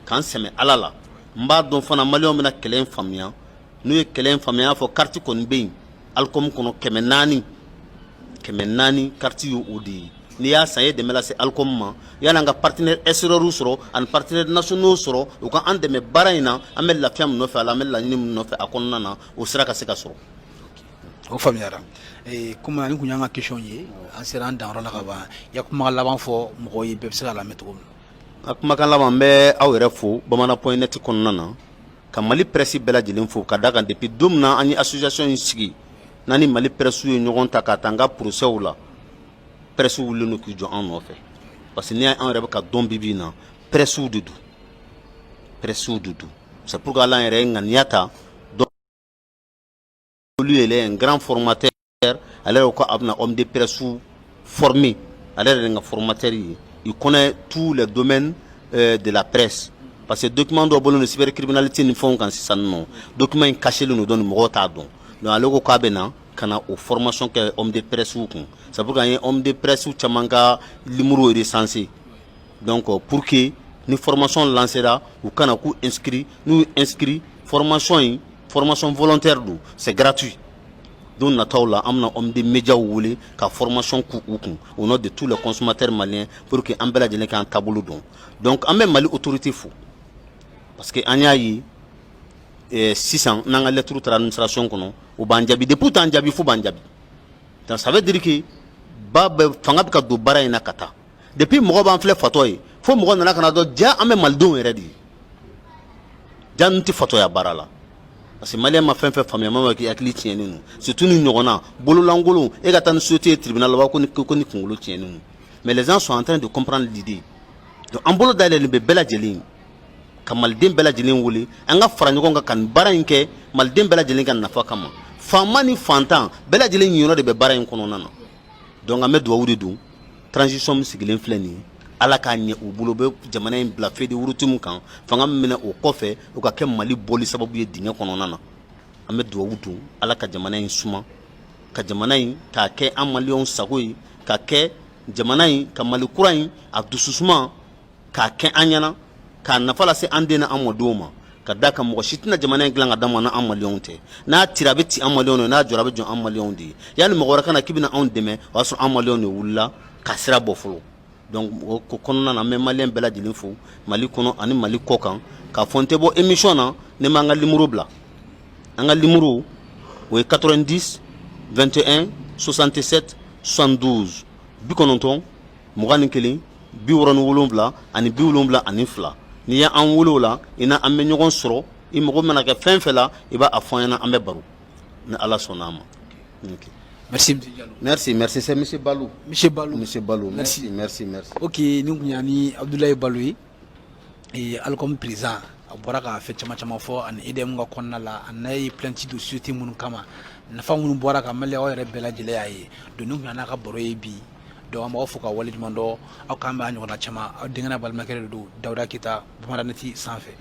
k'an sɛmɛ ala la n b'a dɔn fana maliyɛnw bɛna kɛlɛ in faamuya n'u ye kɛlɛ in faamuya fɔ carte kɔni bɛ yen alcom kɔnɔ 400 carte ye o de ye n'i y'a san i ye dɛmɛ lase alcom ma yan'an ka partenaire SRR sɔrɔ ani partenaire nationaux sɔrɔ u ka an dɛmɛ baara in na an bɛ lafiya min nɔfɛ a la an bɛ laɲini min nɔfɛ a kɔnɔna na o sira ka se ka sɔrɔ o faamuyara comme ani kun y'an ka question ye an sera an danyɔrɔ la ka ban i ya kumakan laban fɔ mɔgɔw ye bɛɛ bɛ se k'a lamɛn cogo min a kumakan laban n bɛ aw yɛrɛ fo bamanan.net kɔnɔna na ka Mali presse bɛɛ lajɛlen fo ka da kan depuis don min na an ye association in sigi n'an ni Mali presse ye ɲɔgɔn ta ka taa an ka procès la presse wulilen don k'i jɔ an nɔfɛ parce que n'i y'an yɛrɛ bɛ ka dɔn bi bi in na presse de don c'est pourquoi ala yɛrɛ ye ŋaniya ta lui il est un grand formateur alors ko a bɛna homme de presse formé ale yɛrɛ de nka formateur ye il connaît tous les domaines de la presse parce que document dɔ bolo ni cybercriminalité ni fɛnw kan sisan nɔ document in cachelen don donc mɔgɔw t'a dɔn donc ale ko k'a bɛ na ka na o formation kɛ homme de presse kun c'est pourquoi an ye homme de presse caman ka numéro recensé donc pour que ni formation lancera u kana k'u inscrit n'u inscrit formation volontaire do c'est gratuit donc nataw la an bɛna homme de média wele ka formation k'u kun au nom de tous les consommateurs maliens pour que an bɛɛ lajɛlen k'an taabolo dɔn donc an bɛ Mali autorité fo parce que an y'a ye sisan n'an ka lettre taara administration kɔnɔ o b'an jaabi depuis t'an jaabi fo b'an jaabi donc ça veut dire que ba bɛ fanga bɛ ka don baara in na ka taa depuis mɔgɔ b'an filɛ fatɔ ye fo mɔgɔ nana ka na dɔn ja an bɛ malidenw yɛrɛ de ye ja n tɛ fatɔya baara la parce que maliyɛn ma fɛn fɛn faamuya ma k'i hakili tiɲɛnen don surtout ni ɲɔgɔnna bololankolon e ka taa ni société ye tribunal la ko ni kunkolo tiɲɛnen don mais les gens sont en train de comprendre l'idée donc an bolo dayɛlɛlen bɛ bɛɛ lajɛlen ka maliden bɛɛ lajɛlen wele an ka fara ɲɔgɔn kan ka nin baara in kɛ maliden bɛɛ lajɛlen ka nafa kama faama ni fantan bɛɛ lajɛlen ɲiyɔrɔ de bɛ baara in kɔnɔna na donc an bɛ duwawu de don transition min sigilen filɛ nin ye ala k'a ɲɛ u bolo bɛ jamana in bila fede wurutumu kan fanga min minɛ o kɔfɛ o ka kɛ mali bɔli sababu ye dingɛ kɔnɔna na an bɛ duwawu don ala ka jamana in suma ka jamana in k'a kɛ an maliyɛnw sago ye ka kɛ jamana in ka mali kura in a dususuma k'a kɛ an ɲɛna k'a nafa lase an den n'an mɔdenw ma ka da ka mɔgɔ si tɛna jamana in dilan ka d'a ma n'an maliyɛnw tɛ n'a tira a bɛ ci an maliyɛnw ye n'a jɔra a bɛ jɔ an maliyɛnw de ye yanni mɔgɔ wɛrɛ ka na k'i bɛna anw dɛmɛ o y'a sɔrɔ an maliyɛnw de wulila ka sira bɔ fɔlɔ donc o kɔnɔna na an bɛ maliyɛn bɛɛ lajɛlen fo mali kɔnɔ ani mali kɔ kan k'a fɔ n tɛ bɔ émission na ne ma an ka numéro bila an ka numéro o ye 90 21 67 72 91 21 67 ani 72 n'i y'an wele o la i na an bɛ ɲɔgɔn sɔrɔ i mago mana kɛ fɛn fɛn la i b'a fɔ an ɲɛna an bɛ baro ni ala sɔnn'a ma. Okay. Merci M. Diallo. Merci, c'est M. Balou. M. Balou. M. Balou, merci. Ok, nous avons Abdoulaye Balou et Alcom président. A bɔra ka fɛ caman fɔ ani EDM ka kɔnɔna la a n'a ye plainte de société minnu kama nafa minnu bɔra ka maliyɛnw yɛrɛ bɛɛ lajɛlen y'a ye donc n'u n'a ka baro ye bi donc an b'aw fo ka waleɲuman dɔn aw k'an bɛ a ɲɔgɔnna caman aw denkɛ n'a balimakɛ de don Dawuda Keyita Bamanan net sanfɛ.